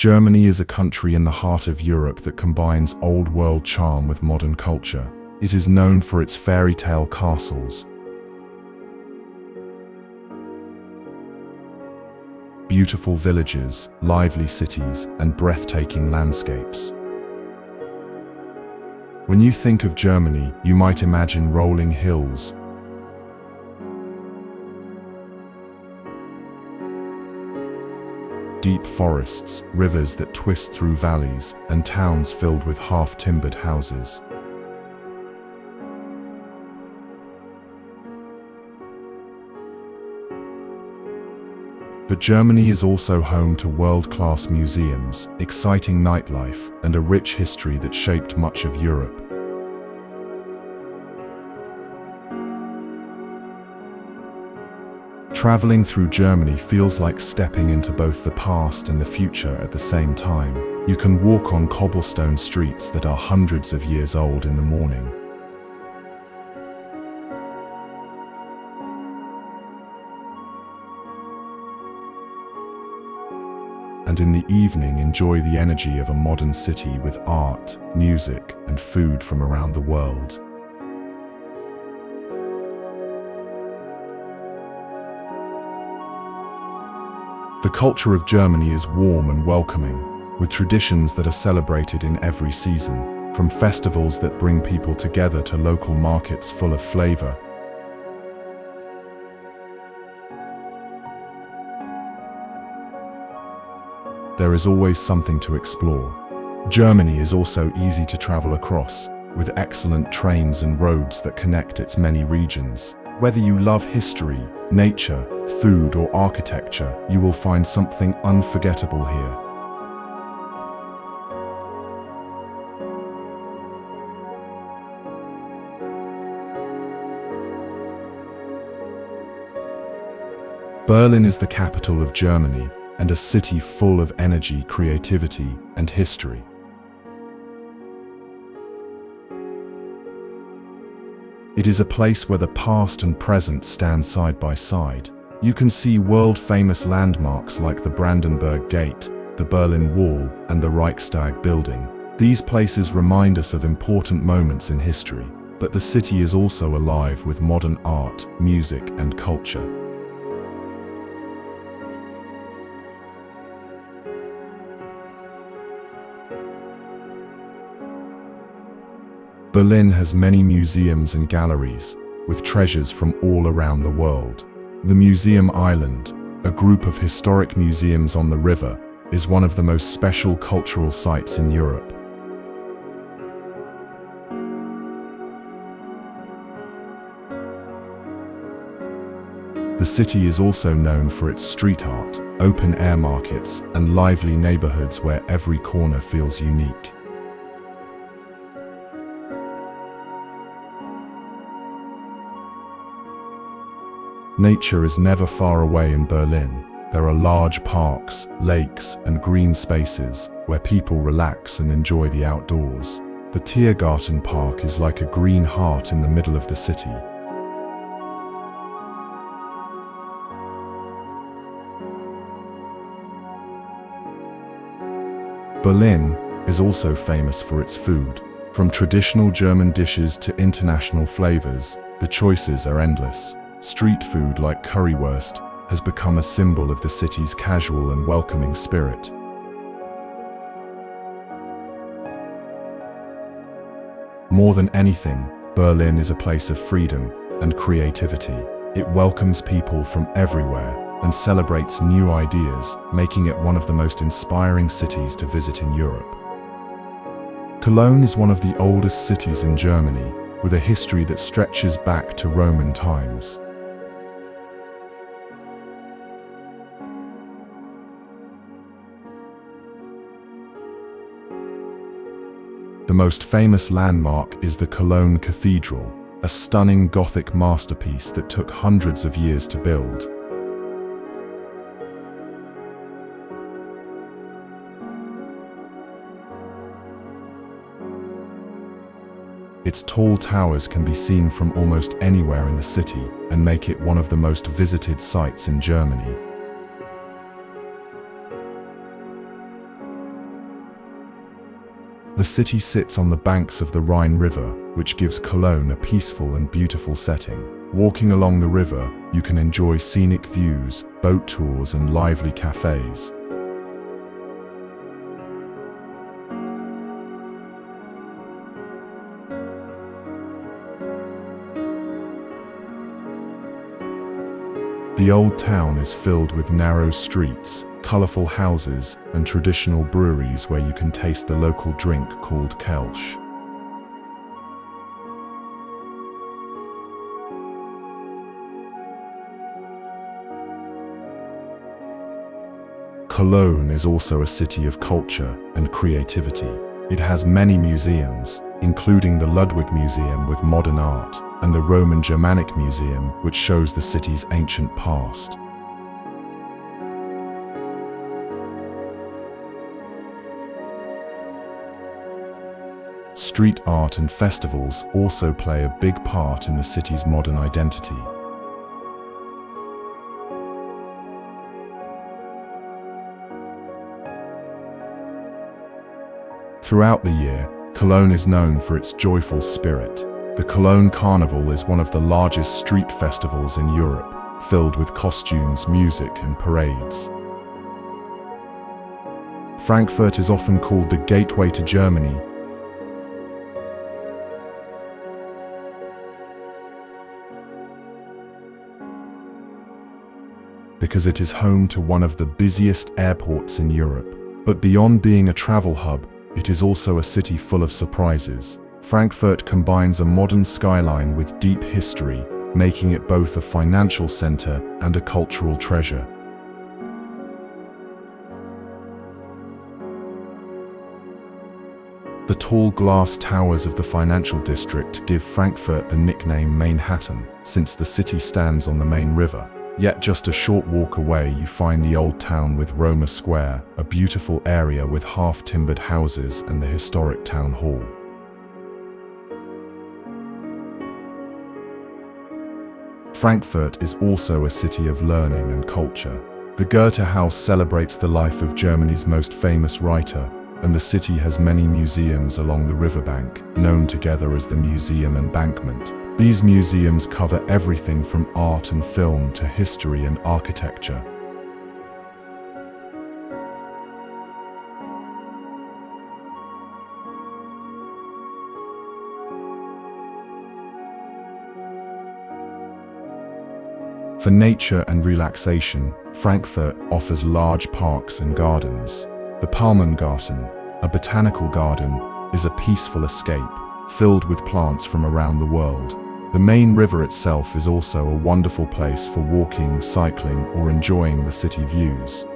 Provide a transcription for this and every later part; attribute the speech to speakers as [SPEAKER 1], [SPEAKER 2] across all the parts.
[SPEAKER 1] Germany is a country in the heart of Europe that combines old world charm with modern culture. It is known for its fairy tale castles, beautiful villages, lively cities, and breathtaking landscapes. When you think of Germany, you might imagine rolling hills, deep forests, rivers that twist through valleys, and towns filled with half-timbered houses. But Germany is also home to world-class museums, exciting nightlife, and a rich history that shaped much of Europe. Traveling through Germany feels like stepping into both the past and the future at the same time. You can walk on cobblestone streets that are hundreds of years old in the morning. And in the evening, enjoy the energy of a modern city with art, music, and food from around the world. The culture of Germany is warm and welcoming, with traditions that are celebrated in every season, from festivals that bring people together to local markets full of flavor. There is always something to explore. Germany is also easy to travel across, with excellent trains and roads that connect its many regions. Whether you love history, nature, food, or architecture, you will find something unforgettable here. Berlin is the capital of Germany, and a city full of energy, creativity, and history. It is a place where the past and present stand side by side. You can see world-famous landmarks like the Brandenburg Gate, the Berlin Wall, and the Reichstag building. These places remind us of important moments in history, but the city is also alive with modern art, music, and culture. Berlin has many museums and galleries, with treasures from all around the world. The Museum Island, a group of historic museums on the river, is one of the most special cultural sites in Europe. The city is also known for its street art, open-air markets, and lively neighborhoods where every corner feels unique. Nature is never far away in Berlin. There are large parks, lakes, and green spaces where people relax and enjoy the outdoors. The Tiergarten Park is like a green heart in the middle of the city. Berlin is also famous for its food. From traditional German dishes to international flavors, the choices are endless. Street food like currywurst has become a symbol of the city's casual and welcoming spirit. More than anything, Berlin is a place of freedom and creativity. It welcomes people from everywhere and celebrates new ideas, making it one of the most inspiring cities to visit in Europe. Cologne is one of the oldest cities in Germany, with a history that stretches back to Roman times. The most famous landmark is the Cologne Cathedral, a stunning Gothic masterpiece that took hundreds of years to build. Its tall towers can be seen from almost anywhere in the city and make it one of the most visited sites in Germany. The city sits on the banks of the Rhine River, which gives Cologne a peaceful and beautiful setting. Walking along the river, you can enjoy scenic views, boat tours, and lively cafes. The old town is filled with narrow streets, colorful houses, and traditional breweries where you can taste the local drink called Kelch. Cologne is also a city of culture and creativity. It has many museums, including the Ludwig Museum with modern art, and the Roman Germanic Museum, which shows the city's ancient past. Street art and festivals also play a big part in the city's modern identity. Throughout the year, Cologne is known for its joyful spirit. The Cologne Carnival is one of the largest street festivals in Europe, filled with costumes, music, and parades. Frankfurt is often called the gateway to Germany, because it is home to one of the busiest airports in Europe. But beyond being a travel hub, it is also a city full of surprises. Frankfurt combines a modern skyline with deep history, making it both a financial center and a cultural treasure. The tall glass towers of the financial district give Frankfurt the nickname Manhattan, since the city stands on the main river. Yet just a short walk away you find the old town with Roma Square, a beautiful area with half-timbered houses, and the historic town hall. Frankfurt is also a city of learning and culture. The Goethe House celebrates the life of Germany's most famous writer, and the city has many museums along the riverbank, known together as the Museum Embankment. These museums cover everything from art and film to history and architecture. For nature and relaxation, Frankfurt offers large parks and gardens. The Palmengarten, a botanical garden, is a peaceful escape, filled with plants from around the world. The main river itself is also a wonderful place for walking, cycling, or enjoying the city views.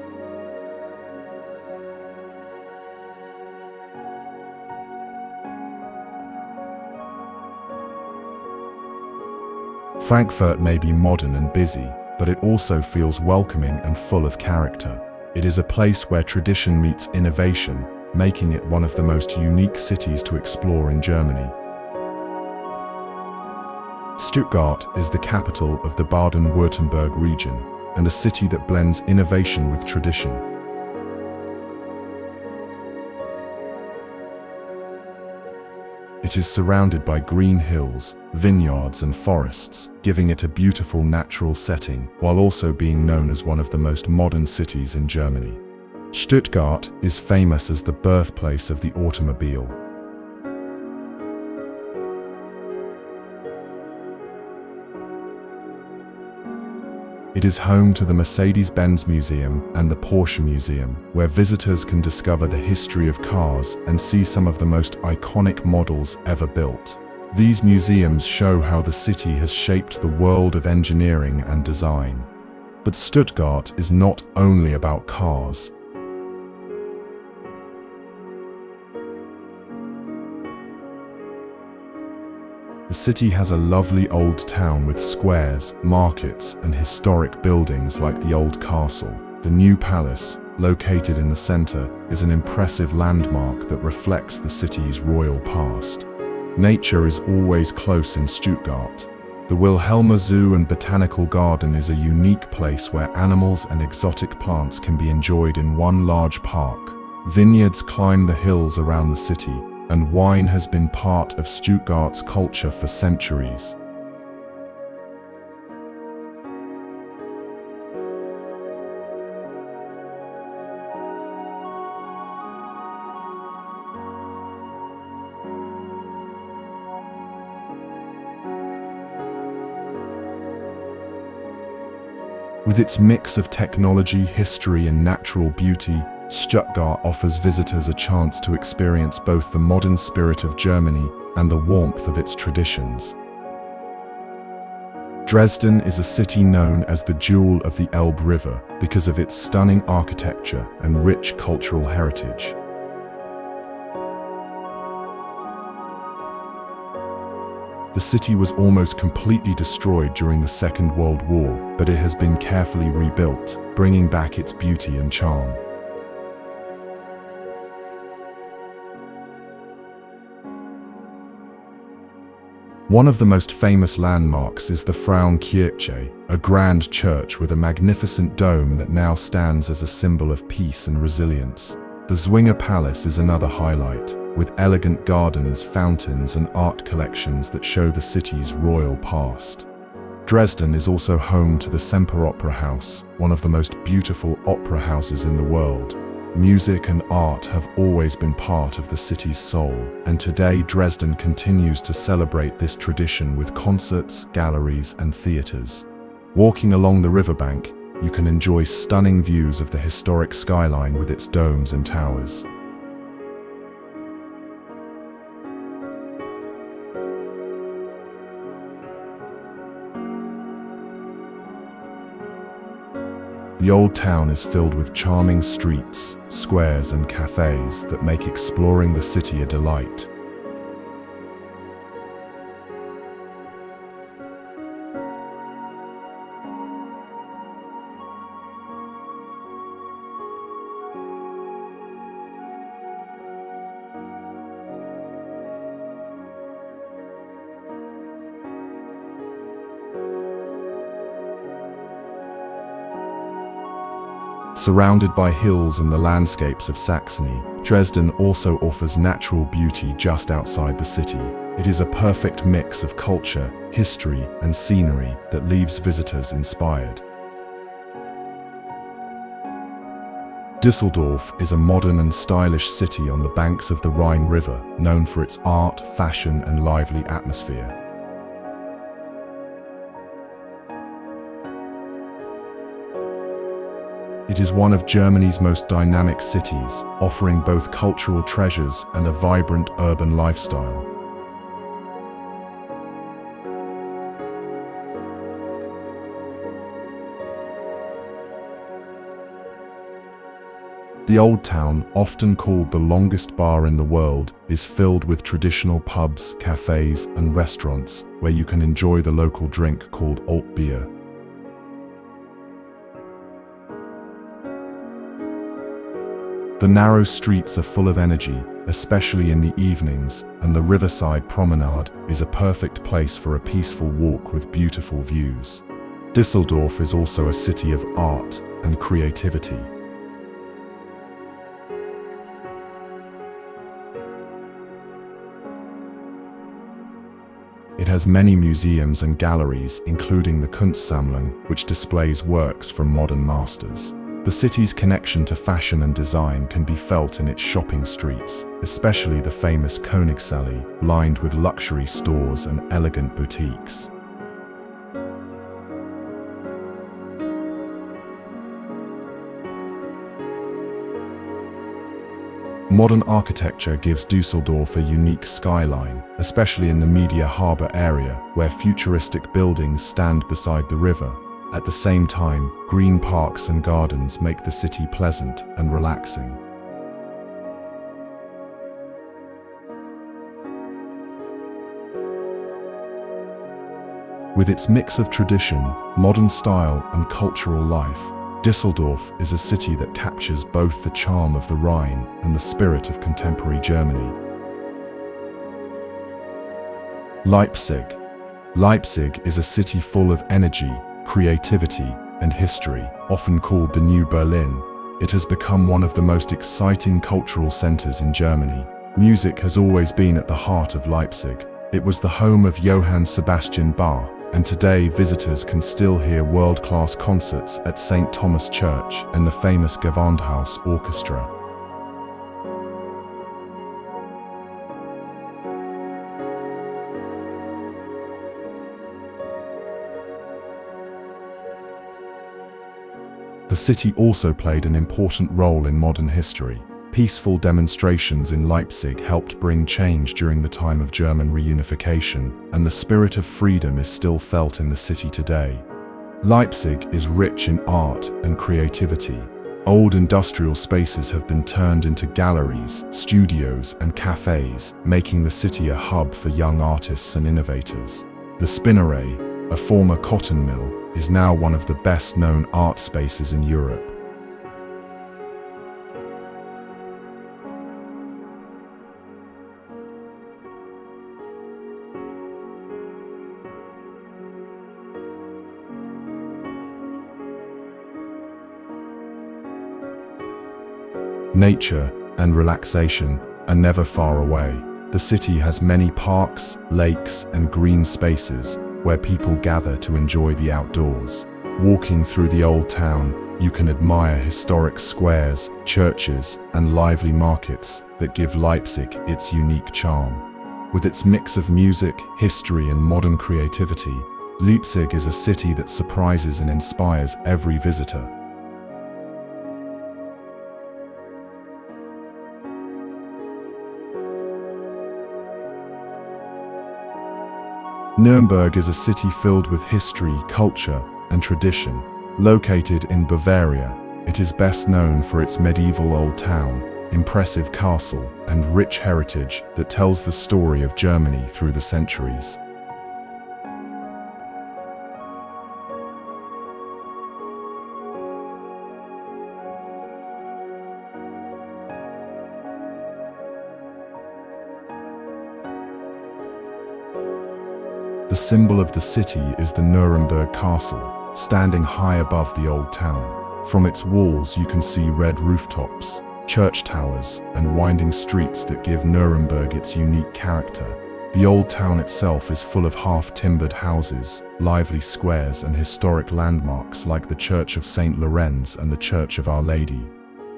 [SPEAKER 1] Frankfurt may be modern and busy, but it also feels welcoming and full of character. It is a place where tradition meets innovation, making it one of the most unique cities to explore in Germany. Stuttgart is the capital of the Baden-Württemberg region, and a city that blends innovation with tradition. It is surrounded by green hills, vineyards, and forests, giving it a beautiful natural setting, while also being known as one of the most modern cities in Germany. Stuttgart is famous as the birthplace of the automobile. It is home to the Mercedes-Benz Museum and the Porsche Museum, where visitors can discover the history of cars and see some of the most iconic models ever built. These museums show how the city has shaped the world of engineering and design. But Stuttgart is not only about cars. The city has a lovely old town with squares, markets, and historic buildings like the old castle. The new palace, located in the center, is an impressive landmark that reflects the city's royal past. Nature is always close in Stuttgart. The Wilhelmer Zoo and Botanical Garden is a unique place where animals and exotic plants can be enjoyed in one large park. Vineyards climb the hills around the city, and wine has been part of Stuttgart's culture for centuries. With its mix of technology, history, and natural beauty, Stuttgart offers visitors a chance to experience both the modern spirit of Germany and the warmth of its traditions. Dresden is a city known as the Jewel of the Elbe River because of its stunning architecture and rich cultural heritage. The city was almost completely destroyed during the Second World War, but it has been carefully rebuilt, bringing back its beauty and charm. One of the most famous landmarks is the Frauenkirche, a grand church with a magnificent dome that now stands as a symbol of peace and resilience. The Zwinger Palace is another highlight, with elegant gardens, fountains, and art collections that show the city's royal past. Dresden is also home to the Semper Opera House, one of the most beautiful opera houses in the world. Music and art have always been part of the city's soul, and today Dresden continues to celebrate this tradition with concerts, galleries, and theaters. Walking along the riverbank, you can enjoy stunning views of the historic skyline with its domes and towers. The old town is filled with charming streets, squares, and cafes that make exploring the city a delight. Surrounded by hills and the landscapes of Saxony, Dresden also offers natural beauty just outside the city. It is a perfect mix of culture, history, and scenery that leaves visitors inspired. Düsseldorf is a modern and stylish city on the banks of the Rhine River, known for its art, fashion, and lively atmosphere. It is one of Germany's most dynamic cities, offering both cultural treasures and a vibrant urban lifestyle. The Old Town, often called the longest bar in the world, is filled with traditional pubs, cafes, and restaurants where you can enjoy the local drink called Alt Bier. The narrow streets are full of energy, especially in the evenings, and the riverside promenade is a perfect place for a peaceful walk with beautiful views. Düsseldorf is also a city of art and creativity. It has many museums and galleries, including the Kunstsammlung, which displays works from modern masters. The city's connection to fashion and design can be felt in its shopping streets, especially the famous Königsallee, lined with luxury stores and elegant boutiques. Modern architecture gives Düsseldorf a unique skyline, especially in the Media Harbour area, where futuristic buildings stand beside the river. At the same time, green parks and gardens make the city pleasant and relaxing. With its mix of tradition, modern style, and cultural life, Düsseldorf is a city that captures both the charm of the Rhine and the spirit of contemporary Germany. Leipzig. Leipzig is a city full of energy, creativity, and history, often called the New Berlin. It has become one of the most exciting cultural centers in Germany. Music has always been at the heart of Leipzig. It was the home of Johann Sebastian Bach, and today visitors can still hear world-class concerts at St. Thomas Church and the famous Gewandhaus Orchestra. The city also played an important role in modern history. Peaceful demonstrations in Leipzig helped bring change during the time of German reunification, and the spirit of freedom is still felt in the city today. Leipzig is rich in art and creativity. Old industrial spaces have been turned into galleries, studios, and cafes, making the city a hub for young artists and innovators. The Spinnerei, a former cotton mill, is now one of the best-known art spaces in Europe. Nature and relaxation are never far away. The city has many parks, lakes, and green spaces where people gather to enjoy the outdoors. Walking through the old town, you can admire historic squares, churches, and lively markets that give Leipzig its unique charm. With its mix of music, history, and modern creativity, Leipzig is a city that surprises and inspires every visitor. Nuremberg is a city filled with history, culture, and tradition. Located in Bavaria, it is best known for its medieval old town, impressive castle, and rich heritage that tells the story of Germany through the centuries. The symbol of the city is the Nuremberg Castle, standing high above the old town. From its walls you can see red rooftops, church towers, and winding streets that give Nuremberg its unique character. The old town itself is full of half-timbered houses, lively squares, and historic landmarks like the Church of St. Lorenz and the Church of Our Lady.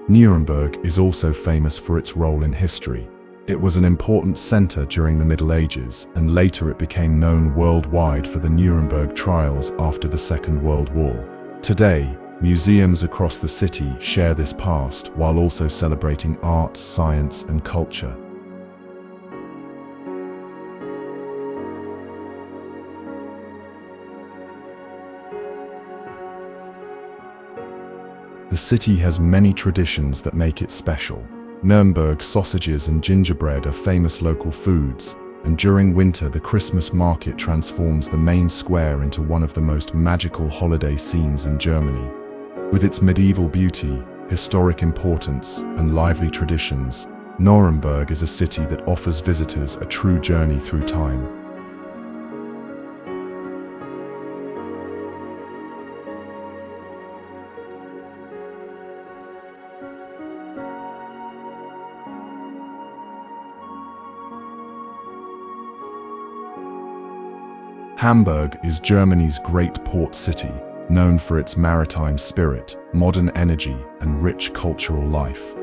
[SPEAKER 1] Nuremberg is also famous for its role in history. It was an important center during the Middle Ages, and later it became known worldwide for the Nuremberg trials after the Second World War. Today, museums across the city share this past while also celebrating art, science, and culture. The city has many traditions that make it special. Nuremberg sausages and gingerbread are famous local foods, and during winter the Christmas market transforms the main square into one of the most magical holiday scenes in Germany. With its medieval beauty, historic importance, and lively traditions, Nuremberg is a city that offers visitors a true journey through time. Hamburg is Germany's great port city, known for its maritime spirit, modern energy, and rich cultural life.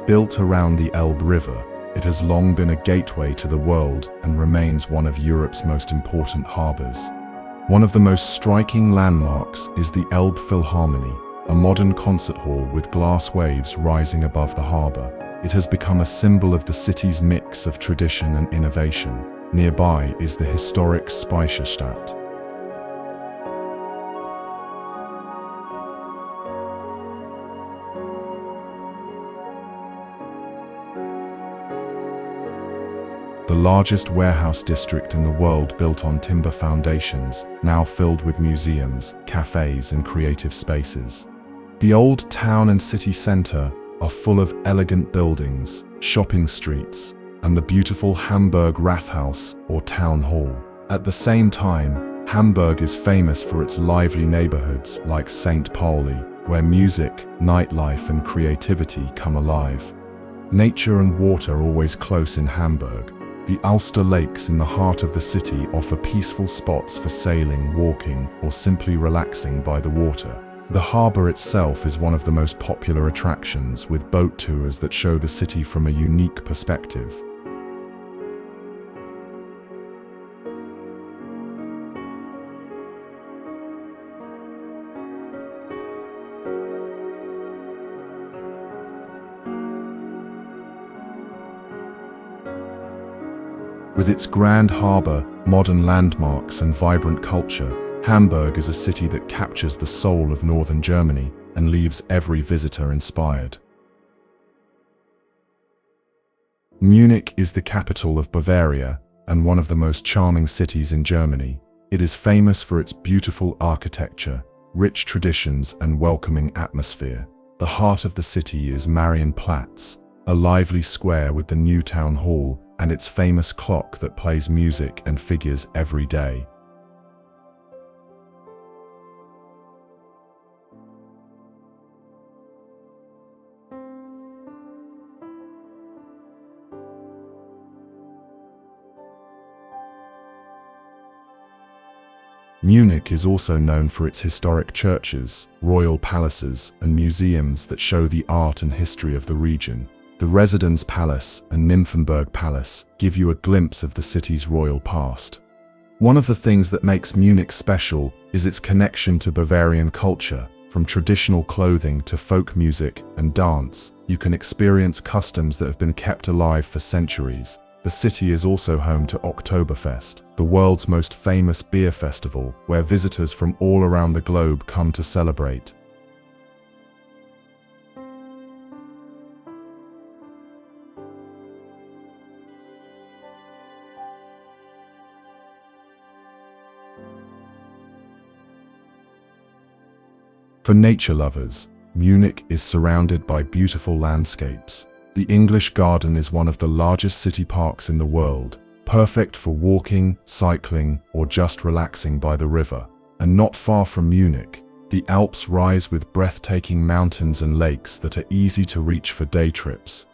[SPEAKER 1] Built around the Elbe River, it has long been a gateway to the world and remains one of Europe's most important harbors. One of the most striking landmarks is the Elbe Philharmonie, a modern concert hall with glass waves rising above the harbor. It has become a symbol of the city's mix of tradition and innovation. Nearby is the historic Speicherstadt. The largest warehouse district in the world, built on timber foundations, now filled with museums, cafes, and creative spaces. The old town and city center are full of elegant buildings, shopping streets, and the beautiful Hamburg Rathaus, or Town Hall. At the same time, Hamburg is famous for its lively neighborhoods like St. Pauli, where music, nightlife, and creativity come alive. Nature and water are always close in Hamburg. The Ulster Lakes in the heart of the city offer peaceful spots for sailing, walking, or simply relaxing by the water. The harbour itself is one of the most popular attractions, with boat tours that show the city from a unique perspective. With its grand harbour, modern landmarks, and vibrant culture, Hamburg is a city that captures the soul of northern Germany and leaves every visitor inspired. Munich is the capital of Bavaria and one of the most charming cities in Germany. It is famous for its beautiful architecture, rich traditions, and welcoming atmosphere. The heart of the city is Marienplatz, a lively square with the new town hall and its famous clock that plays music and figures every day. Munich is also known for its historic churches, royal palaces, and museums that show the art and history of the region. The Residence Palace and Nymphenburg Palace give you a glimpse of the city's royal past. One of the things that makes Munich special is its connection to Bavarian culture. From traditional clothing to folk music and dance, you can experience customs that have been kept alive for centuries. The city is also home to Oktoberfest, the world's most famous beer festival, where visitors from all around the globe come to celebrate. For nature lovers, Munich is surrounded by beautiful landscapes. The English Garden is one of the largest city parks in the world, perfect for walking, cycling, or just relaxing by the river. And not far from Munich, the Alps rise with breathtaking mountains and lakes that are easy to reach for day trips.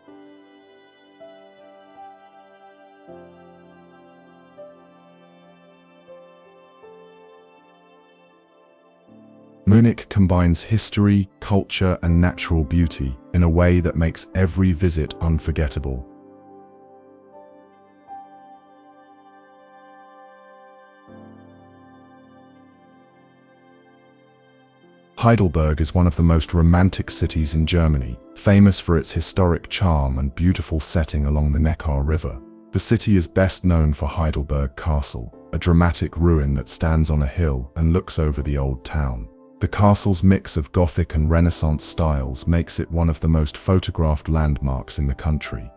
[SPEAKER 1] Munich combines history, culture, and natural beauty in a way that makes every visit unforgettable. Heidelberg is one of the most romantic cities in Germany, famous for its historic charm and beautiful setting along the Neckar River. The city is best known for Heidelberg Castle, a dramatic ruin that stands on a hill and looks over the old town. The castle's mix of Gothic and Renaissance styles makes it one of the most photographed landmarks in the country.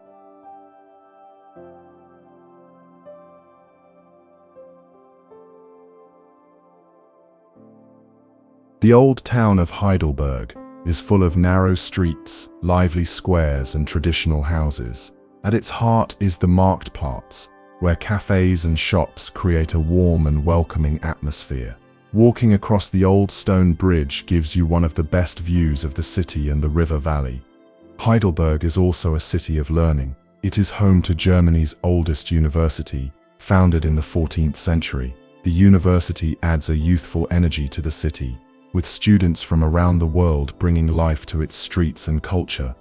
[SPEAKER 1] The old town of Heidelberg is full of narrow streets, lively squares, and traditional houses. At its heart is the Marktplatz, where cafes and shops create a warm and welcoming atmosphere. Walking across the old stone bridge gives you one of the best views of the city and the river valley. Heidelberg is also a city of learning. It is home to Germany's oldest university, founded in the 14th century. The university adds a youthful energy to the city, with students from around the world bringing life to its streets and culture.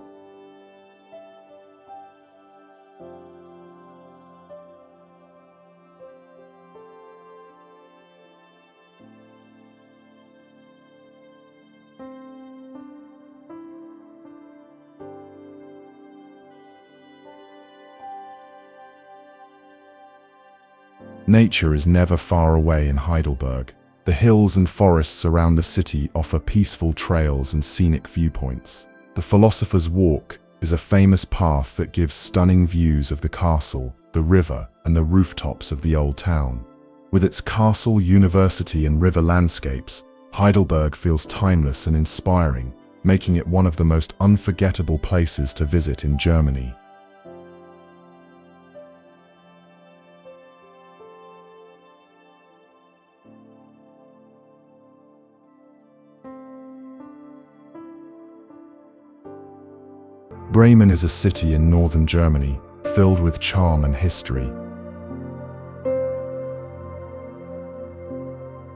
[SPEAKER 1] Nature is never far away in Heidelberg. The hills and forests around the city offer peaceful trails and scenic viewpoints. The Philosopher's Walk is a famous path that gives stunning views of the castle, the river, and the rooftops of the old town. With its castle, university, and river landscapes, Heidelberg feels timeless and inspiring, making it one of the most unforgettable places to visit in Germany. Bremen is a city in northern Germany, filled with charm and history.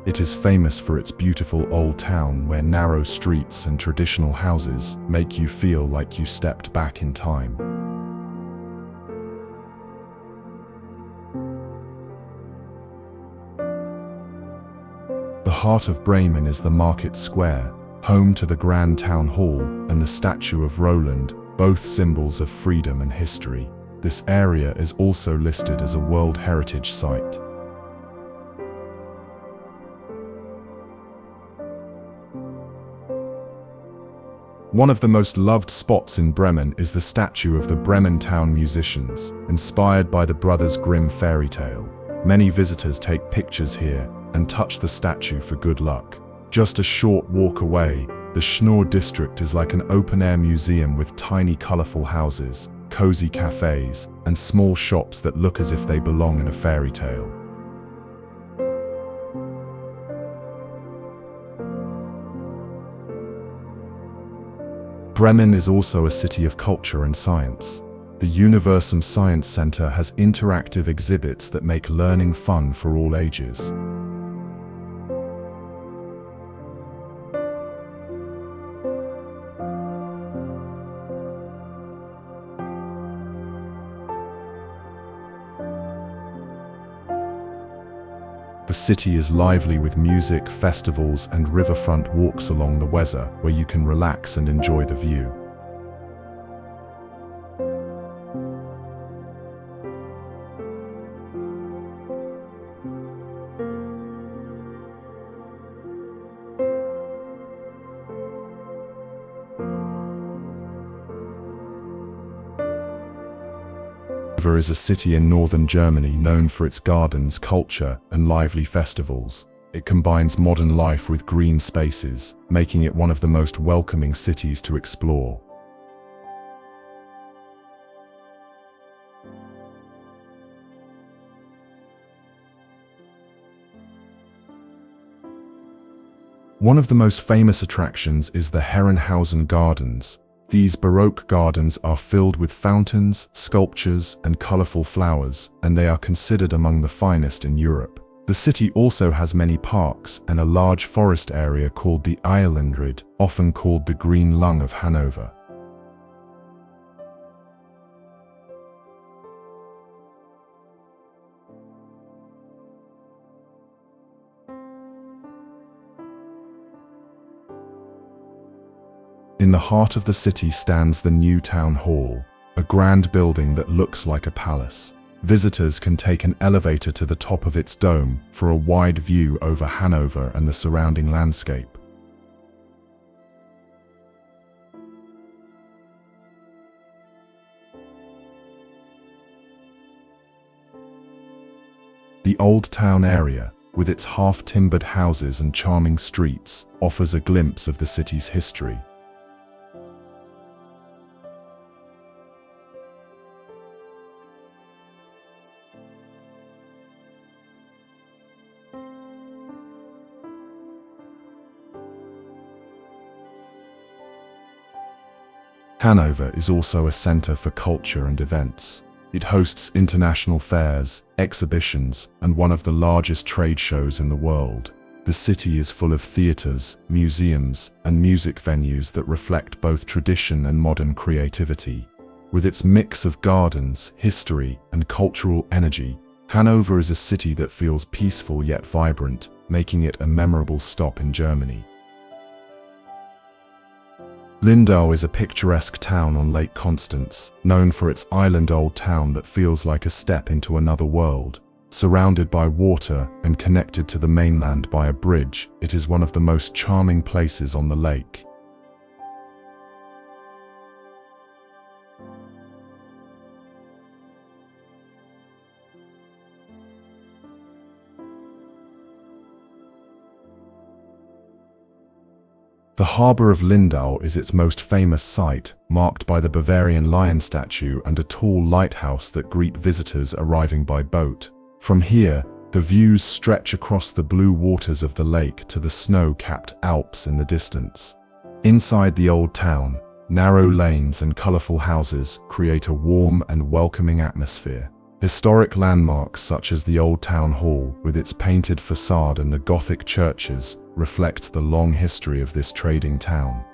[SPEAKER 1] It is famous for its beautiful old town where narrow streets and traditional houses make you feel like you stepped back in time. The heart of Bremen is the market square, home to the Grand Town Hall and the statue of Roland, both symbols of freedom and history. This area is also listed as a World Heritage Site. One of the most loved spots in Bremen is the statue of the Bremen town musicians, inspired by the Brothers Grimm fairy tale. Many visitors take pictures here and touch the statue for good luck. Just a short walk away, the Schnoor district is like an open-air museum with tiny colorful houses, cozy cafes, and small shops that look as if they belong in a fairy tale. Bremen is also a city of culture and science. The Universum Science Center has interactive exhibits that make learning fun for all ages. The city is lively with music, festivals, and riverfront walks along the Weser, where you can relax and enjoy the view. Hanover is a city in northern Germany known for its gardens, culture, and lively festivals. It combines modern life with green spaces, making it one of the most welcoming cities to explore. One of the most famous attractions is the Herrenhausen Gardens. These Baroque gardens are filled with fountains, sculptures, and colorful flowers, and they are considered among the finest in Europe. The city also has many parks and a large forest area called the Eilenried, often called the Green Lung of Hanover. In the heart of the city stands the new town hall, a grand building that looks like a palace. Visitors can take an elevator to the top of its dome for a wide view over Hanover and the surrounding landscape. The Old Town area, with its half-timbered houses and charming streets, offers a glimpse of the city's history. Hanover is also a center for culture and events. It hosts international fairs, exhibitions, and one of the largest trade shows in the world. The city is full of theaters, museums, and music venues that reflect both tradition and modern creativity. With its mix of gardens, history, and cultural energy, Hanover is a city that feels peaceful yet vibrant, making it a memorable stop in Germany. Lindau is a picturesque town on Lake Konstanz, known for its island old town that feels like a step into another world. Surrounded by water and connected to the mainland by a bridge, it is one of the most charming places on the lake. The harbour of Lindau is its most famous site, marked by the Bavarian lion statue and a tall lighthouse that greet visitors arriving by boat. From here, the views stretch across the blue waters of the lake to the snow-capped Alps in the distance. Inside the old town, Narrow lanes and colorful houses create a warm and welcoming atmosphere. Historic landmarks such as the Old Town Hall with its painted facade and the Gothic churches reflect the long history of this trading town.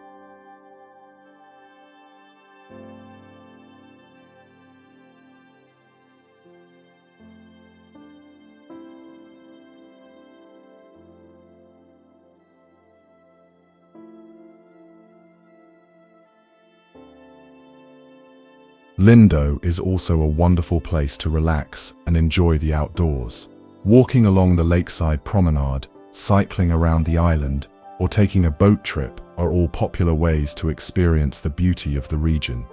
[SPEAKER 1] Lindau is also a wonderful place to relax and enjoy the outdoors. Walking along the lakeside promenade, cycling around the island, or taking a boat trip are all popular ways to experience the beauty of the region.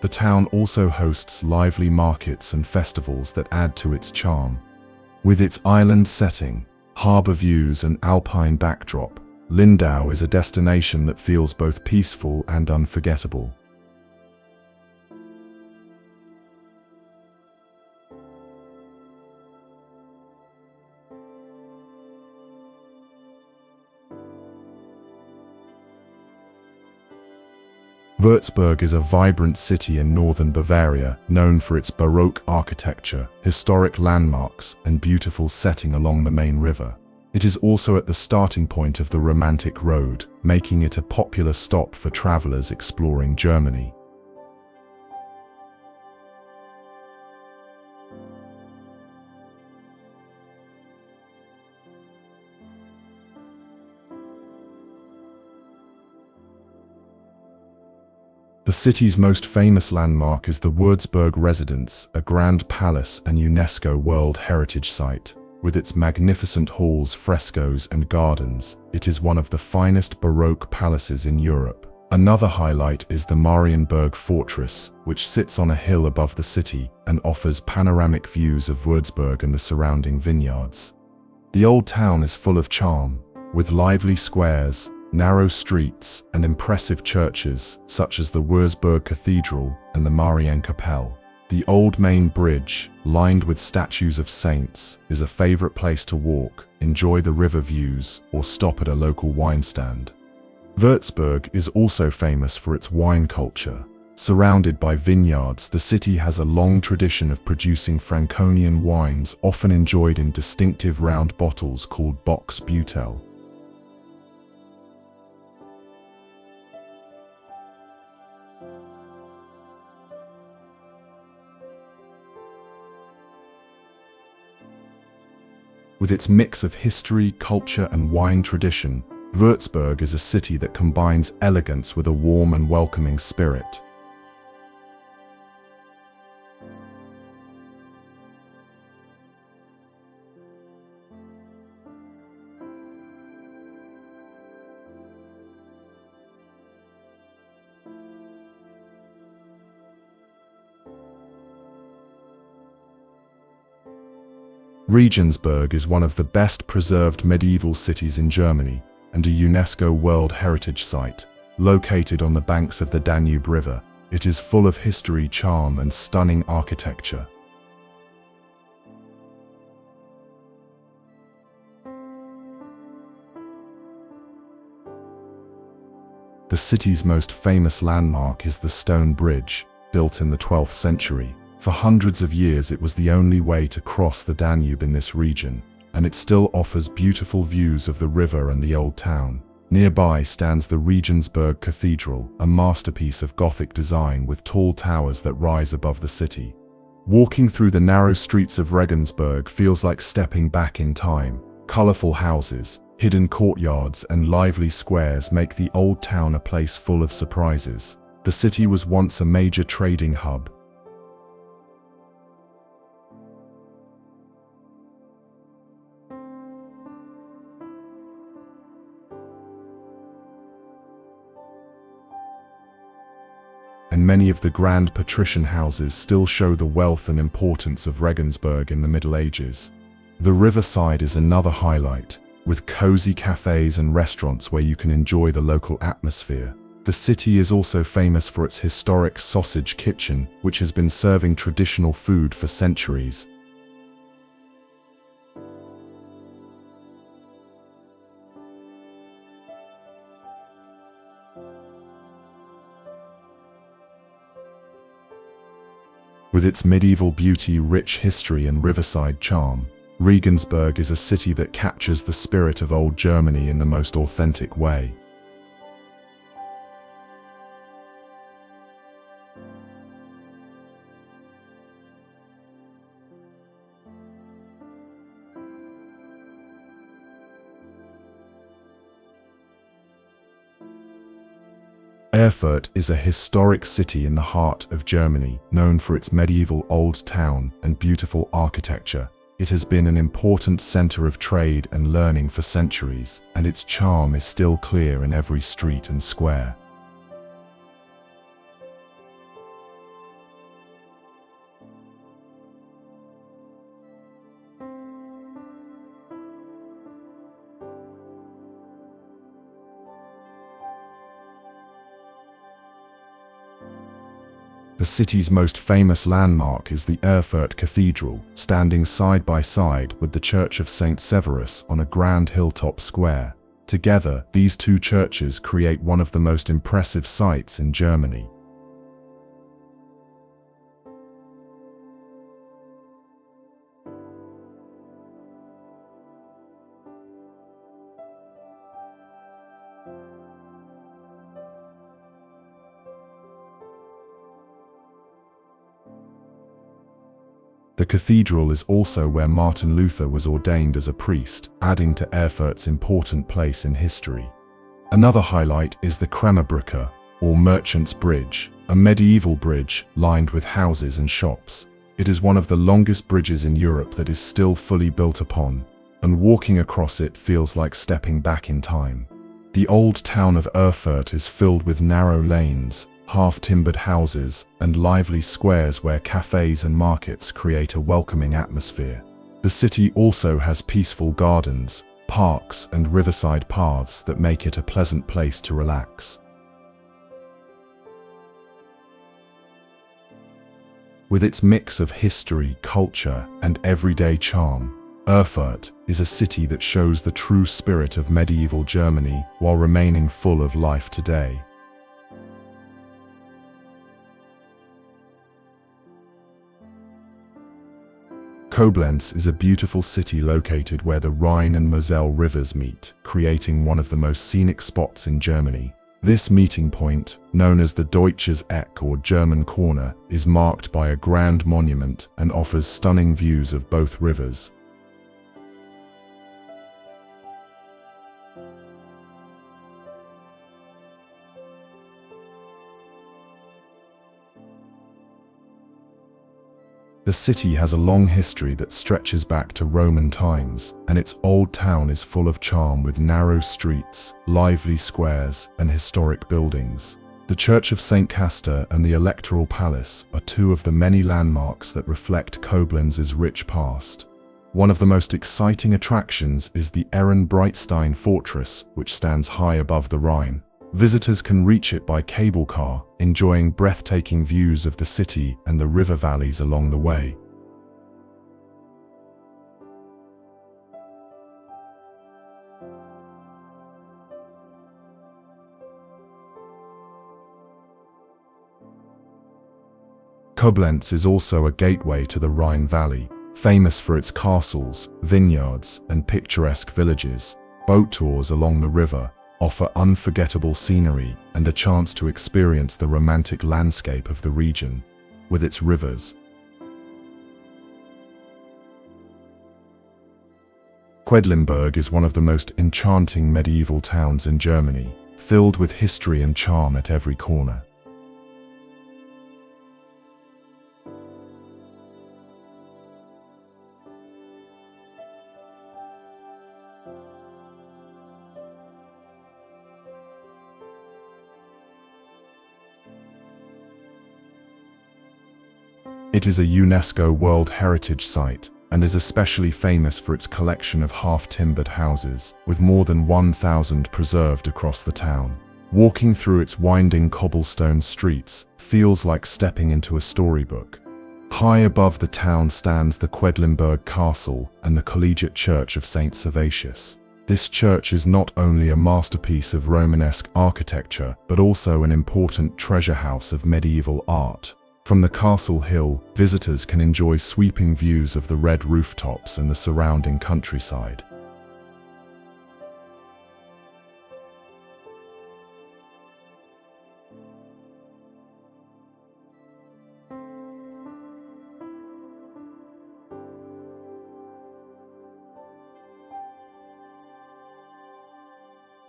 [SPEAKER 1] The town also hosts lively markets and festivals that add to its charm. With its island setting, harbor views and alpine backdrop, Lindau is a destination that feels both peaceful and unforgettable. Würzburg is a vibrant city in northern Bavaria, known for its Baroque architecture, historic landmarks, and beautiful setting along the main river. It is also at the starting point of the Romantic Road, making it a popular stop for travelers exploring Germany. The city's most famous landmark is the Würzburg residence, a grand palace and UNESCO World Heritage Site. With its magnificent halls, frescoes, and gardens, it is one of the finest Baroque palaces in Europe. Another highlight is the Marienburg Fortress, which sits on a hill above the city and offers panoramic views of Würzburg and the surrounding vineyards. The old town is full of charm, with lively squares, narrow streets, and impressive churches such as the Würzburg Cathedral and the Marienkapelle. The old main bridge, lined with statues of saints, is a favorite place to walk, enjoy the river views, or stop at a local wine stand. Würzburg is also famous for its wine culture. Surrounded by vineyards, the city has a long tradition of producing Franconian wines, often enjoyed in distinctive round bottles called Box Butel. With its mix of history, culture, and wine tradition, Würzburg is a city that combines elegance with a warm and welcoming spirit. Regensburg is one of the best preserved medieval cities in Germany and a UNESCO World Heritage Site. Located on the banks of the Danube River, it is full of history, charm, and stunning architecture. The city's most famous landmark is the Stone Bridge, built in the 12th century. For hundreds of years it was the only way to cross the Danube in this region, and it still offers beautiful views of the river and the old town. Nearby stands the Regensburg Cathedral, a masterpiece of Gothic design with tall towers that rise above the city. Walking through the narrow streets of Regensburg feels like stepping back in time. Colorful houses, hidden courtyards, and lively squares make the old town a place full of surprises. The city was once a major trading hub, and many of the grand patrician houses still show the wealth and importance of Regensburg in the Middle Ages. The riverside is another highlight, with cozy cafes and restaurants where you can enjoy the local atmosphere. The city is also famous for its historic sausage kitchen, which has been serving traditional food for centuries. With its medieval beauty, rich history, and riverside charm, Regensburg is a city that captures the spirit of old Germany in the most authentic way. Erfurt is a historic city in the heart of Germany, known for its medieval old town and beautiful architecture. It has been an important center of trade and learning for centuries, and its charm is still clear in every street and square. The city's most famous landmark is the Erfurt Cathedral, standing side by side with the Church of St. Severus on a grand hilltop square. Together, these two churches create one of the most impressive sights in Germany. The cathedral is also where Martin Luther was ordained as a priest, adding to Erfurt's important place in history. Another highlight is the Kremmerbrücke, or Merchant's Bridge, a medieval bridge lined with houses and shops. It is one of the longest bridges in Europe that is still fully built upon, and walking across it feels like stepping back in time. The old town of Erfurt is filled with narrow lanes, half-timbered houses, and lively squares where cafes and markets create a welcoming atmosphere. The city also has peaceful gardens, parks, and riverside paths that make it a pleasant place to relax. With its mix of history, culture, and everyday charm, Erfurt is a city that shows the true spirit of medieval Germany while remaining full of life today. Koblenz is a beautiful city located where the Rhine and Moselle rivers meet, creating one of the most scenic spots in Germany. This meeting point, known as the Deutsches Eck or German Corner, is marked by a grand monument and offers stunning views of both rivers. The city has a long history that stretches back to Roman times, and its old town is full of charm with narrow streets, lively squares, and historic buildings. The Church of St. Castor and the Electoral Palace are two of the many landmarks that reflect Koblenz's rich past. One of the most exciting attractions is the Ehrenbreitstein Fortress, which stands high above the Rhine. Visitors can reach it by cable car, enjoying breathtaking views of the city and the river valleys along the way. Koblenz is also a gateway to the Rhine Valley, famous for its castles, vineyards, and picturesque villages. Boat tours along the river offer unforgettable scenery and a chance to experience the romantic landscape of the region, with its rivers. Quedlinburg is one of the most enchanting medieval towns in Germany, filled with history and charm at every corner. It is a UNESCO World Heritage Site and is especially famous for its collection of half-timbered houses, with more than 1,000 preserved across the town. Walking through its winding cobblestone streets feels like stepping into a storybook. High above the town stands the Quedlinburg Castle and the Collegiate Church of St. Servatius. This church is not only a masterpiece of Romanesque architecture, but also an important treasure house of medieval art. From the castle hill, visitors can enjoy sweeping views of the red rooftops and the surrounding countryside.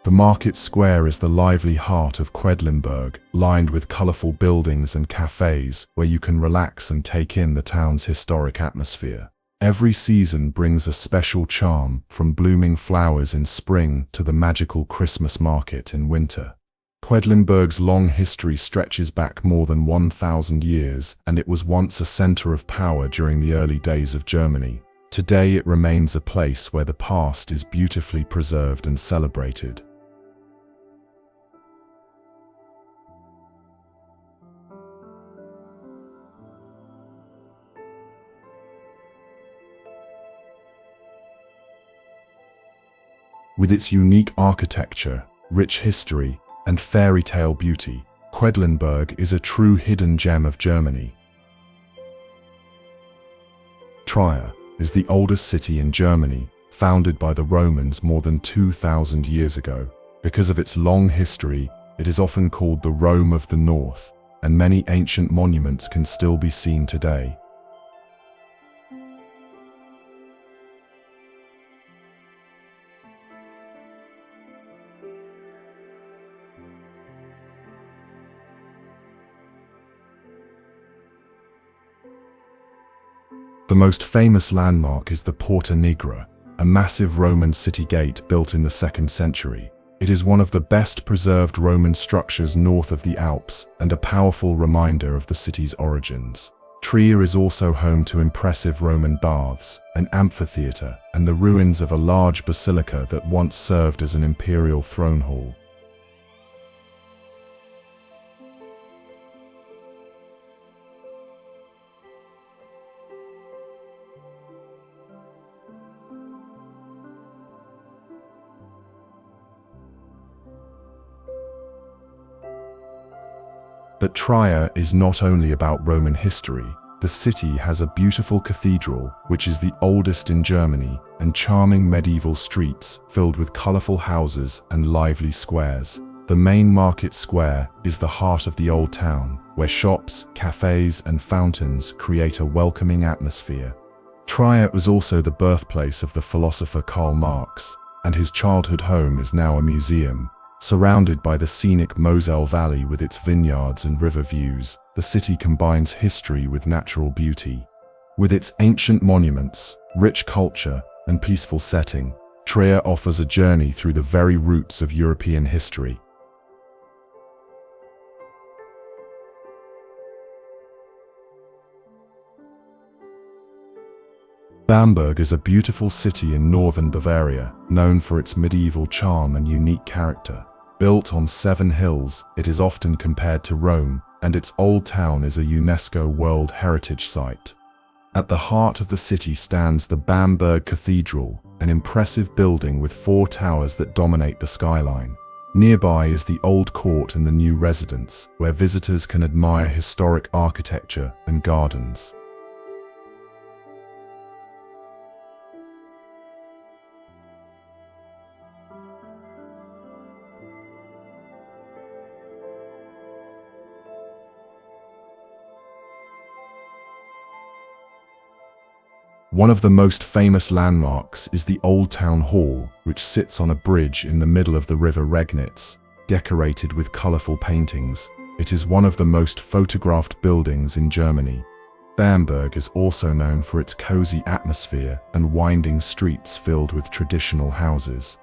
[SPEAKER 1] The market square is the lively heart of Quedlinburg, lined with colourful buildings and cafes where you can relax and take in the town's historic atmosphere. Every season brings a special charm, from blooming flowers in spring to the magical Christmas market in winter. Quedlinburg's long history stretches back more than 1,000 years, and it was once a centre of power during the early days of Germany. Today it remains a place where the past is beautifully preserved and celebrated. With its unique architecture, rich history, and fairy tale beauty, Quedlinburg is a true hidden gem of Germany. Trier is the oldest city in Germany, founded by the Romans more than 2,000 years ago. Because of its long history, it is often called the Rome of the North, and many ancient monuments can still be seen today. The most famous landmark is the Porta Nigra, a massive Roman city gate built in the 2nd century. It is one of the best preserved Roman structures north of the Alps and a powerful reminder of the city's origins. Trier is also home to impressive Roman baths, an amphitheatre, and the ruins of a large basilica that once served as an imperial throne hall. But Trier is not only about Roman history. The city has a beautiful cathedral, which is the oldest in Germany, and charming medieval streets filled with colourful houses and lively squares. The main market square is the heart of the old town, where shops, cafes, and fountains create a welcoming atmosphere. Trier was also the birthplace of the philosopher Karl Marx, and his childhood home is now a museum. Surrounded by the scenic Moselle Valley with its vineyards and river views, the city combines history with natural beauty. With its ancient monuments, rich culture, and peaceful setting, Trier offers a journey through the very roots of European history. Bamberg is a beautiful city in northern Bavaria, known for its medieval charm and unique character. Built on 7 hills, it is often compared to Rome, and its old town is a UNESCO World Heritage Site. At the heart of the city stands the Bamberg Cathedral, an impressive building with 4 towers that dominate the skyline. Nearby is the Old Court and the new residence, where visitors can admire historic architecture and gardens. One of the most famous landmarks is the Old Town Hall, which sits on a bridge in the middle of the river Regnitz, decorated with colourful paintings. It is one of the most photographed buildings in Germany. Bamberg is also known for its cozy atmosphere and winding streets filled with traditional houses.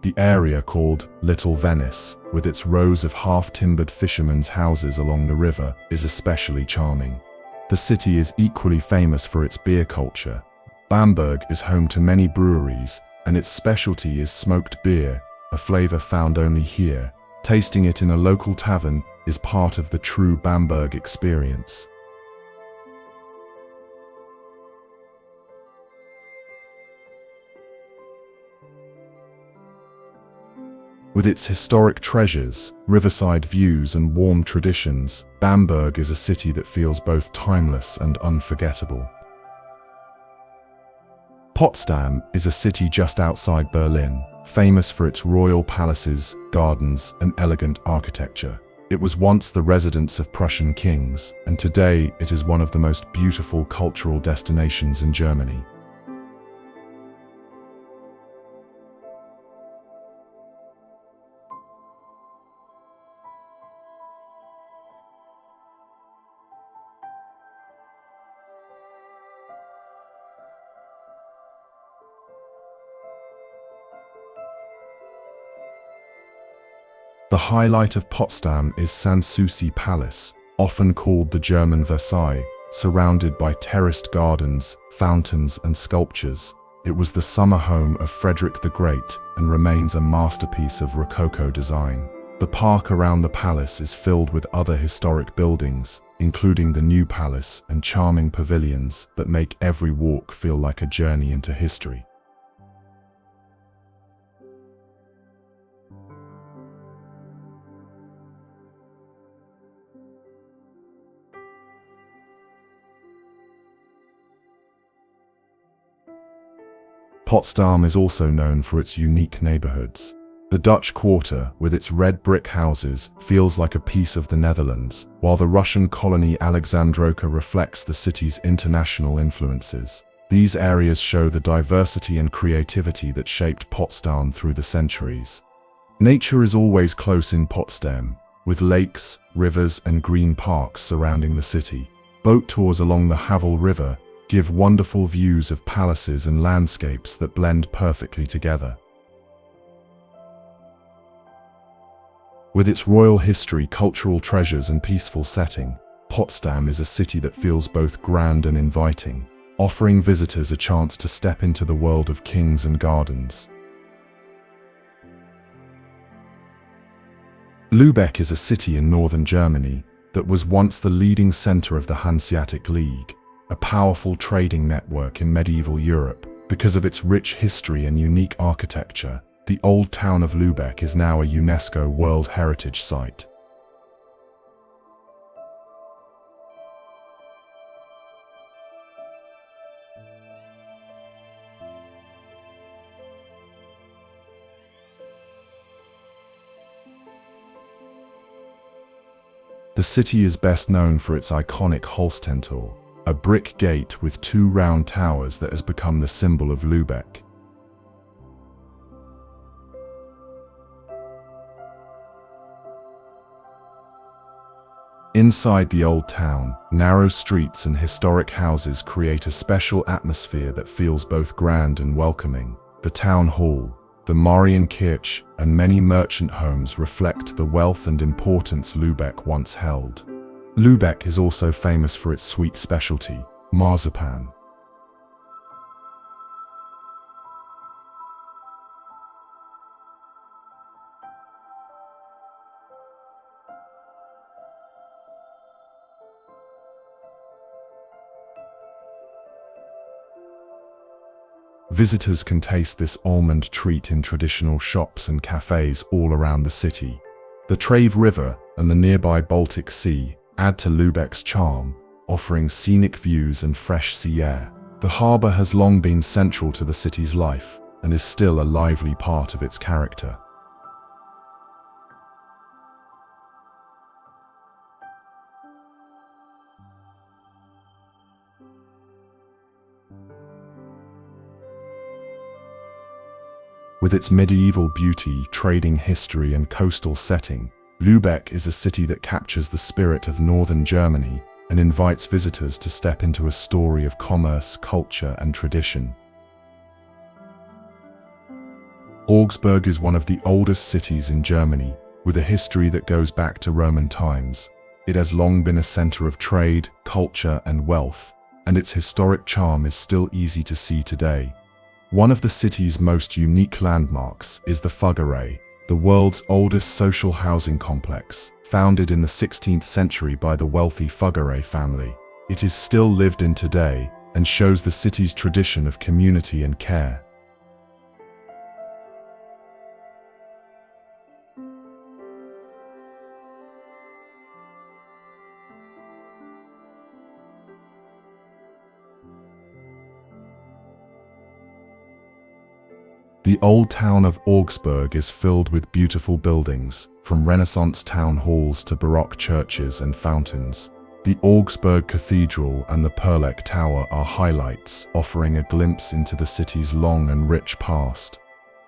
[SPEAKER 1] The area called Little Venice, with its rows of half-timbered fishermen's houses along the river, is especially charming. The city is equally famous for its beer culture. Bamberg is home to many breweries, and its specialty is smoked beer, a flavor found only here. Tasting it in a local tavern is part of the true Bamberg experience. With its historic treasures, riverside views, and warm traditions, Bamberg is a city that feels both timeless and unforgettable. Potsdam is a city just outside Berlin, famous for its royal palaces, gardens, and elegant architecture. It was once the residence of Prussian kings, and today it is one of the most beautiful cultural destinations in Germany. The highlight of Potsdam is Sanssouci Palace, often called the German Versailles, surrounded by terraced gardens, fountains, and sculptures. It was the summer home of Frederick the Great and remains a masterpiece of Rococo design. The park around the palace is filled with other historic buildings, including the new palace and charming pavilions that make every walk feel like a journey into history. Potsdam is also known for its unique neighborhoods. The Dutch Quarter, with its red brick houses, feels like a piece of the Netherlands, while the Russian colony Alexandrovka reflects the city's international influences. These areas show the diversity and creativity that shaped Potsdam through the centuries. Nature is always close in Potsdam, with lakes, rivers, and green parks surrounding the city. Boat tours along the Havel River give wonderful views of palaces and landscapes that blend perfectly together. With its royal history, cultural treasures, and peaceful setting, Potsdam is a city that feels both grand and inviting, offering visitors a chance to step into the world of kings and gardens. Lübeck is a city in northern Germany that was once the leading center of the Hanseatic League, a powerful trading network in medieval Europe. Because of its rich history and unique architecture, the old town of Lübeck is now a UNESCO World Heritage Site. The city is best known for its iconic Holstentor, a brick gate with two round towers that has become the symbol of Lübeck. Inside the old town, narrow streets and historic houses create a special atmosphere that feels both grand and welcoming. The town hall, the Marienkirche, and many merchant homes reflect the wealth and importance Lübeck once held. Lübeck is also famous for its sweet specialty, marzipan. Visitors can taste this almond treat in traditional shops and cafes all around the city. The Trave River and the nearby Baltic Sea add to Lübeck's charm, offering scenic views and fresh sea air. The harbour has long been central to the city's life and is still a lively part of its character. With its medieval beauty, trading history, and coastal setting, Lübeck is a city that captures the spirit of northern Germany and invites visitors to step into a story of commerce, culture, and tradition. Augsburg is one of the oldest cities in Germany, with a history that goes back to Roman times. It has long been a center of trade, culture, and wealth, and its historic charm is still easy to see today. One of the city's most unique landmarks is the Fuggerei, the world's oldest social housing complex, founded in the 16th century by the wealthy Fuggerei family. It is still lived in today and shows the city's tradition of community and care. The old town of Augsburg is filled with beautiful buildings, from Renaissance town halls to Baroque churches and fountains. The Augsburg Cathedral and the Perlek Tower are highlights, offering a glimpse into the city's long and rich past.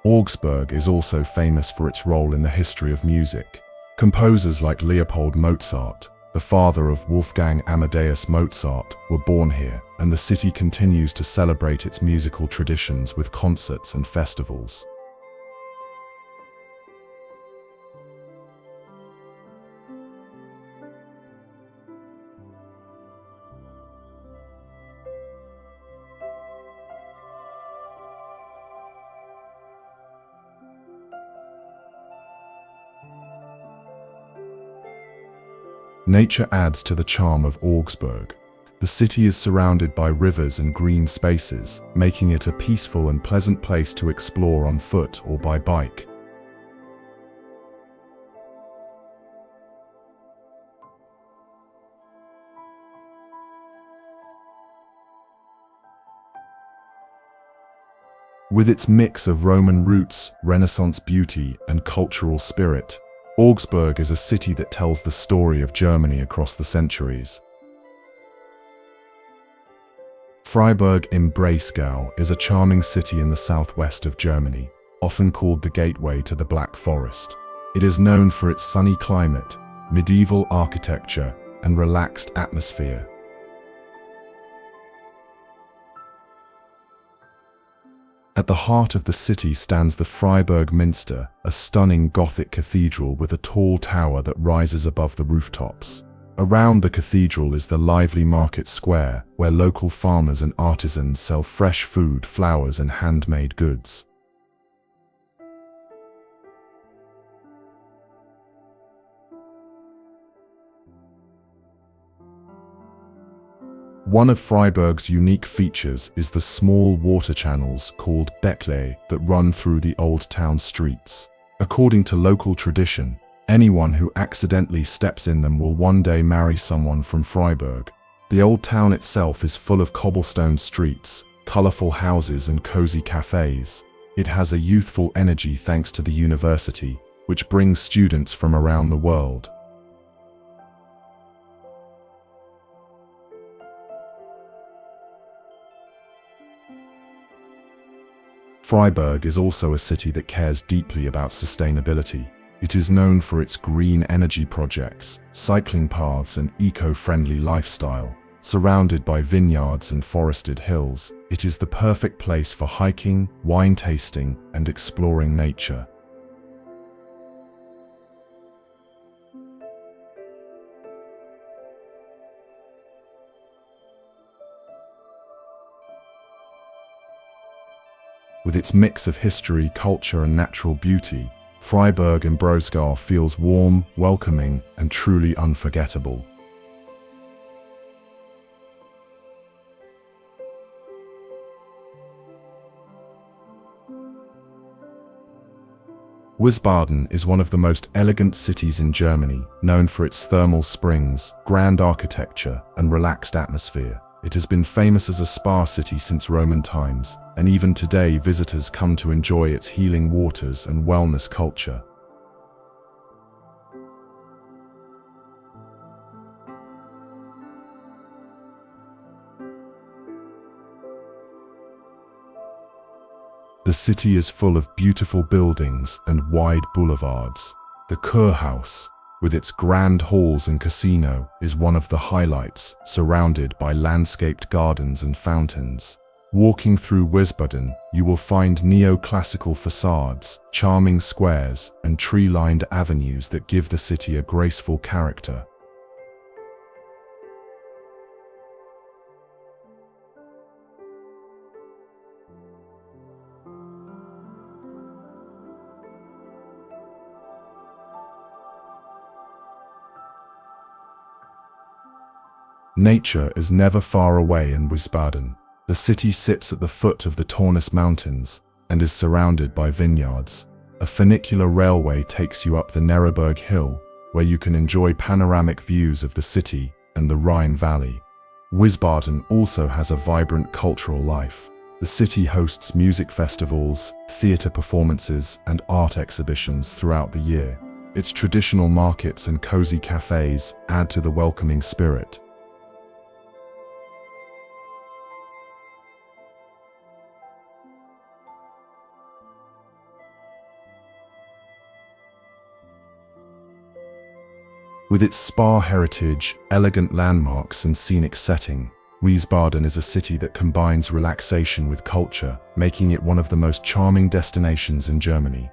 [SPEAKER 1] Augsburg is also famous for its role in the history of music. Composers like Leopold Mozart, the father of Wolfgang Amadeus Mozart, were born here, and the city continues to celebrate its musical traditions with concerts and festivals. Nature adds to the charm of Augsburg. The city is surrounded by rivers and green spaces, making it a peaceful and pleasant place to explore on foot or by bike. With its mix of Roman roots, Renaissance beauty, and cultural spirit, Augsburg is a city that tells the story of Germany across the centuries. Freiburg im Breisgau is a charming city in the southwest of Germany, often called the gateway to the Black Forest. It is known for its sunny climate, medieval architecture, and relaxed atmosphere. At the heart of the city stands the Freiburg Minster, a stunning Gothic cathedral with a tall tower that rises above the rooftops. Around the cathedral is the lively market square, where local farmers and artisans sell fresh food, flowers, and handmade goods. One of Freiburg's unique features is the small water channels called Bächle that run through the old town streets. According to local tradition, anyone who accidentally steps in them will one day marry someone from Freiburg. The old town itself is full of cobblestone streets, colorful houses, and cozy cafes. It has a youthful energy thanks to the university, which brings students from around the world. Freiburg is also a city that cares deeply about sustainability. It is known for its green energy projects, cycling paths, and eco-friendly lifestyle. Surrounded by vineyards and forested hills, it is the perfect place for hiking, wine tasting, and exploring nature. With its mix of history, culture, and natural beauty, Freiburg im Breisgau feels warm, welcoming, and truly unforgettable. Wiesbaden is one of the most elegant cities in Germany, known for its thermal springs, grand architecture, and relaxed atmosphere. It has been famous as a spa city since Roman times, and even today visitors come to enjoy its healing waters and wellness culture. The city is full of beautiful buildings and wide boulevards. The Kurhaus, with its grand halls and casino, is one of the highlights, surrounded by landscaped gardens and fountains. Walking through Wiesbaden, you will find neoclassical facades, charming squares, and tree-lined avenues that give the city a graceful character. Nature is never far away in Wiesbaden. The city sits at the foot of the Taunus Mountains and is surrounded by vineyards. A funicular railway takes you up the Nuremberg Hill, where you can enjoy panoramic views of the city and the Rhine Valley. Wiesbaden also has a vibrant cultural life. The city hosts music festivals, theatre performances, and art exhibitions throughout the year. Its traditional markets and cozy cafes add to the welcoming spirit. With its spa heritage, elegant landmarks, and scenic setting, Wiesbaden is a city that combines relaxation with culture, making it one of the most charming destinations in Germany.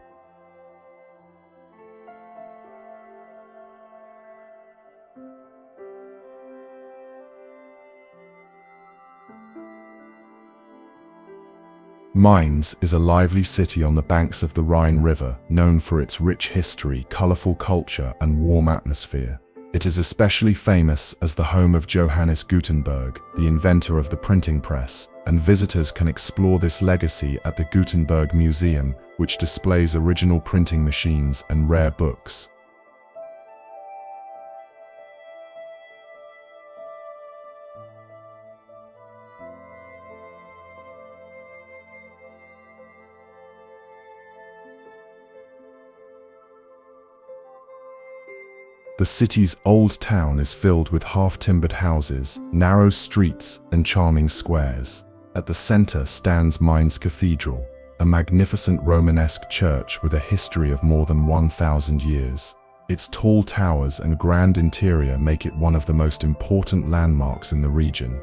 [SPEAKER 1] Mainz is a lively city on the banks of the Rhine River, known for its rich history, colorful culture, and warm atmosphere. It is especially famous as the home of Johannes Gutenberg, the inventor of the printing press, and visitors can explore this legacy at the Gutenberg Museum, which displays original printing machines and rare books. The city's old town is filled with half-timbered houses, narrow streets, and charming squares. At the center stands Mainz Cathedral, a magnificent Romanesque church with a history of more than 1,000 years. Its tall towers and grand interior make it one of the most important landmarks in the region.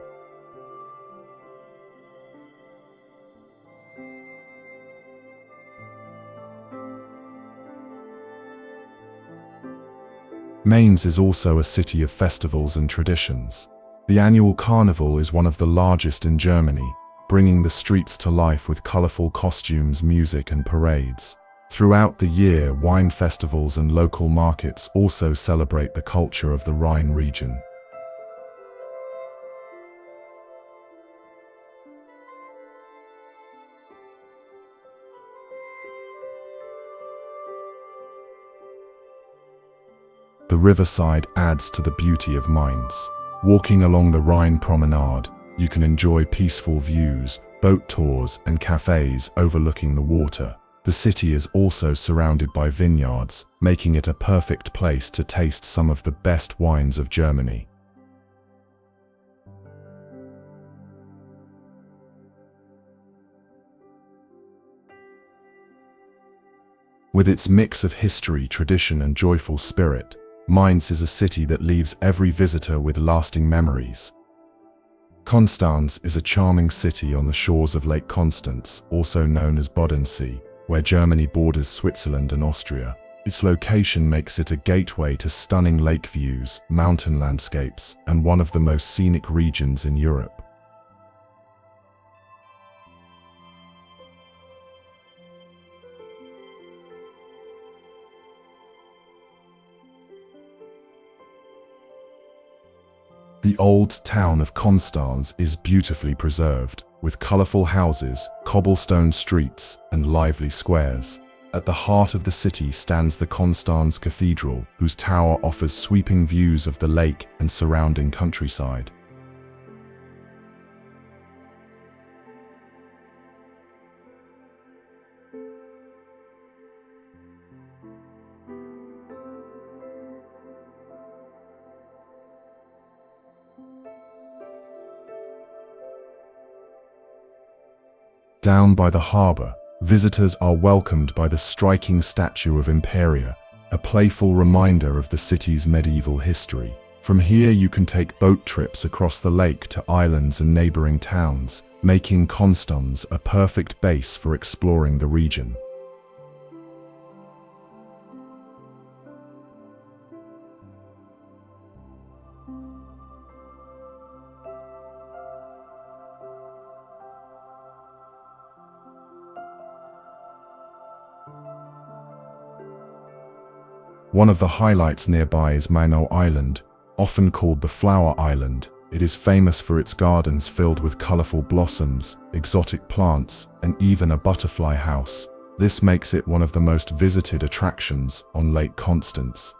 [SPEAKER 1] Mainz is also a city of festivals and traditions. The annual carnival is one of the largest in Germany, bringing the streets to life with colorful costumes, music, and parades. Throughout the year, wine festivals and local markets also celebrate the culture of the Rhine region. The riverside adds to the beauty of Mainz. Walking along the Rhine promenade, you can enjoy peaceful views, boat tours, and cafes overlooking the water. The city is also surrounded by vineyards, making it a perfect place to taste some of the best wines of Germany. With its mix of history, tradition, and joyful spirit, Mainz is a city that leaves every visitor with lasting memories. Konstanz is a charming city on the shores of Lake Konstanz, also known as Bodensee, where Germany borders Switzerland and Austria. Its location makes it a gateway to stunning lake views, mountain landscapes, and one of the most scenic regions in Europe. The old town of Konstanz is beautifully preserved, with colorful houses, cobblestone streets, and lively squares. At the heart of the city stands the Konstanz Cathedral, whose tower offers sweeping views of the lake and surrounding countryside. Down by the harbor, visitors are welcomed by the striking statue of Imperia, a playful reminder of the city's medieval history. From here you can take boat trips across the lake to islands and neighboring towns, making Konstanz a perfect base for exploring the region. One of the highlights nearby is Mano Island, often called the Flower Island. It is famous for its gardens filled with colorful blossoms, exotic plants, and even a butterfly house. This makes it one of the most visited attractions on Lake Constance.